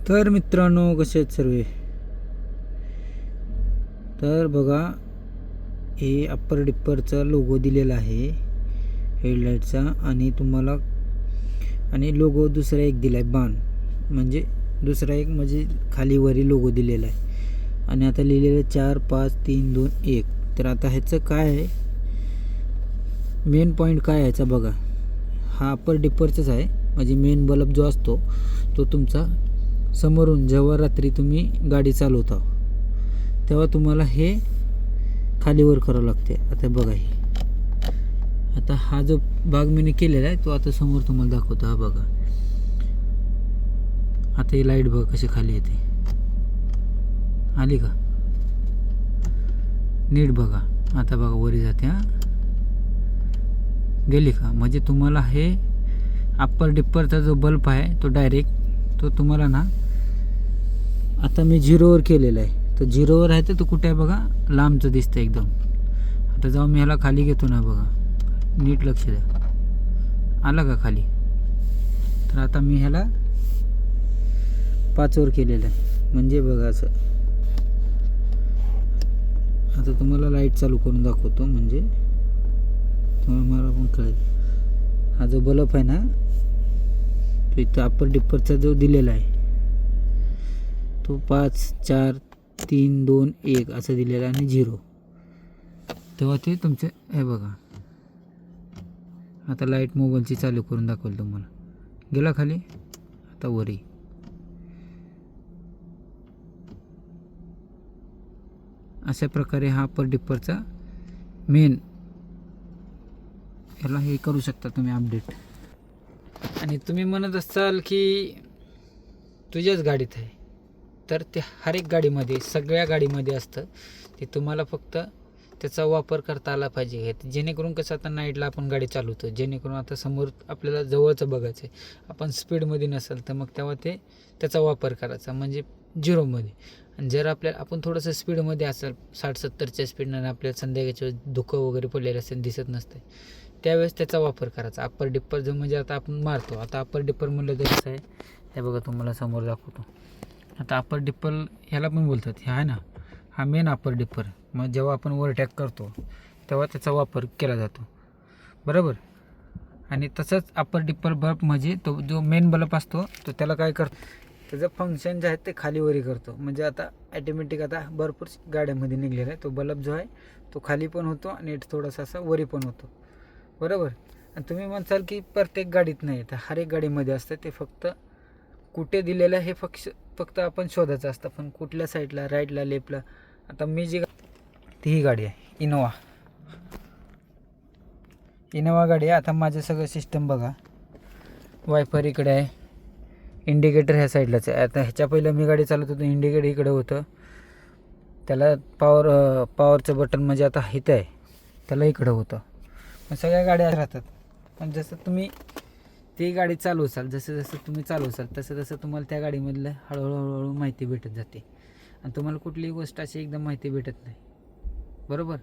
तर मित्रांनो, कसे आहेत सर्व? तर बघा, हे अप्पर डिप्परचा लोगो दिलेला आहे हेडलाईटचा, आणि तुम्हाला आणि लोगो दुसरा एक दिला आहे बाण, म्हणजे दुसरा एक म्हणजे खाली वरी लोगो दिलेला आहे. आणि आता लिहिलेलं 4 5 3 2 1. तर आता ह्याचं काय आहे, मेन पॉईंट काय आहे ह्याचा बघा. हा अप्पर डिप्परचाच आहे, म्हणजे मेन बल्ब जो असतो तो तुमचा समोरून जेव्हा रात्री तुम्ही गाडी चालवता तेव्हा तुम्हाला हे खालीवर करावं लागते. आता बघा, हे आता हा जो भाग मी केलेला आहे तो आता समोर तुम्हाला दाखवतो. हा बघा, आता ही लाईट बघा कशी खाली येते, आली का नीट बघा. आता बघा वरी जाते, हा गेली का. म्हणजे तुम्हाला हे अप्पर डिप्परचा जो बल्ब आहे तो डायरेक्ट तो तुम्हाला ना, आता मी झिरोवर केलेला आहे, तर झिरोवर आहे तर तो कुठे आहे बघा, लांबचं दिसतं एकदम. आता जाऊन मी ह्याला खाली घेतो ना, बघा नीट लक्ष द्या, आला का खाली. तर आता मी ह्याला 5वर केलेलं आहे, म्हणजे बघा असं. आता तुम्हाला लाईट चालू करून दाखवतो, म्हणजे तुम्हाला पण कळेल. हा जो बल्ब आहे ना, तो इथं अप्पर डिप्परचा जो दिलेला आहे तो 5 4 3 2 1 असं दिलेलं आहे आणि 0. तेव्हा ते तुमचे हे बघा. आता लाईट मोबाईलची चालू करून दाखवलं तुम्हाला, गेला खाली, आता वरी. अशा प्रकारे हा अप्पर डिप्परचा मेन, याला हे करू शकता तुम्ही अपडेट. आणि तुम्ही म्हणत असाल की तुझ्याच गाडीत आहे, तर ते हर एक गाडीमध्ये, सगळ्या गाडीमध्ये असतं ते. तुम्हाला फक्त त्याचा वापर करता आला पाहिजे, जेणेकरून कसं आता नाईटला आपण गाडी चालवतो, जेणेकरून आता समोर आपल्याला जवळचं बघायचं आहे, आपण स्पीडमध्ये नसेल तर मग तेव्हा ते त्याचा वापर करायचा, म्हणजे 0मध्ये. आणि जर आपण थोडंसं स्पीडमध्ये असेल 60-70च्या स्पीडनं, आपल्याला संध्याकाळच्या धुकं वगैरे पडलेलं असेल, दिसत नसते, त्यावेळेस त्याचा वापर करायचा. अप्पर डिप्पर जो म्हणजे आता आपण मारतो, आता अप्पर डिप्पर म्हणलं तर कसं आहे हे बघा, तुम्हाला समोर दाखवतो. आता अप्पर डिप्पर ह्याला पण बोलतात, हे आहे ना, हा मेन अप्पर डिप्पर. मग जेव्हा आपण ओव्हरटॅक करतो तेव्हा त्याचा वापर केला जातो, बरोबर. आणि तसंच अप्पर डिप्पर बल्ब म्हणजे तो जो मेन बल्ब असतो तो त्याला काय करतो, त्याचं फंक्शन जे आहे ते खालीवरी करतो. म्हणजे आता ॲटोमॅटिक आता भरपूर गाड्यामध्ये निघलेला आहे तो बल्ब जो आहे तो खाली पण होतो आणि थोडासा असा वरी पण होतो, बरोबर. आणि तुम्ही म्हणसाल की प्रत्येक गाडीत नाही, तर हर एक गाडीमध्ये असतं ते. फक्त कुठे दिलेलं हे फक्त आपण शोधायचं असतं, पण कुठल्या साईडला, राईटला, लेफ्टला. आता मी जी ती ही गाडी आहे इनोवा गाडी आहे. आता माझं सगळं सिस्टम बघा, वायफर इकडे आहे, इंडिकेटर ह्या साईडलाच आहे. आता ह्याच्या पहिलं मी गाडी चालवत होतो, इंडिकेटर इकडे होतं, त्याला पॉवरचं बटन म्हणजे आता इथं आहे, त्याला इकडं होतं. मग सगळ्या गाड्या राहतात. पण जसं तुम्ही ती गाडी चालवसाल, जसं जसं तुम्ही चालवसाल तसं तसं तुम्हाला त्या गाडीमधलं हळूहळू माहिती भेटत जाते. आणि तुम्हाला कुठलीही गोष्ट अशी एकदम माहिती भेटत नाही, बरोबर.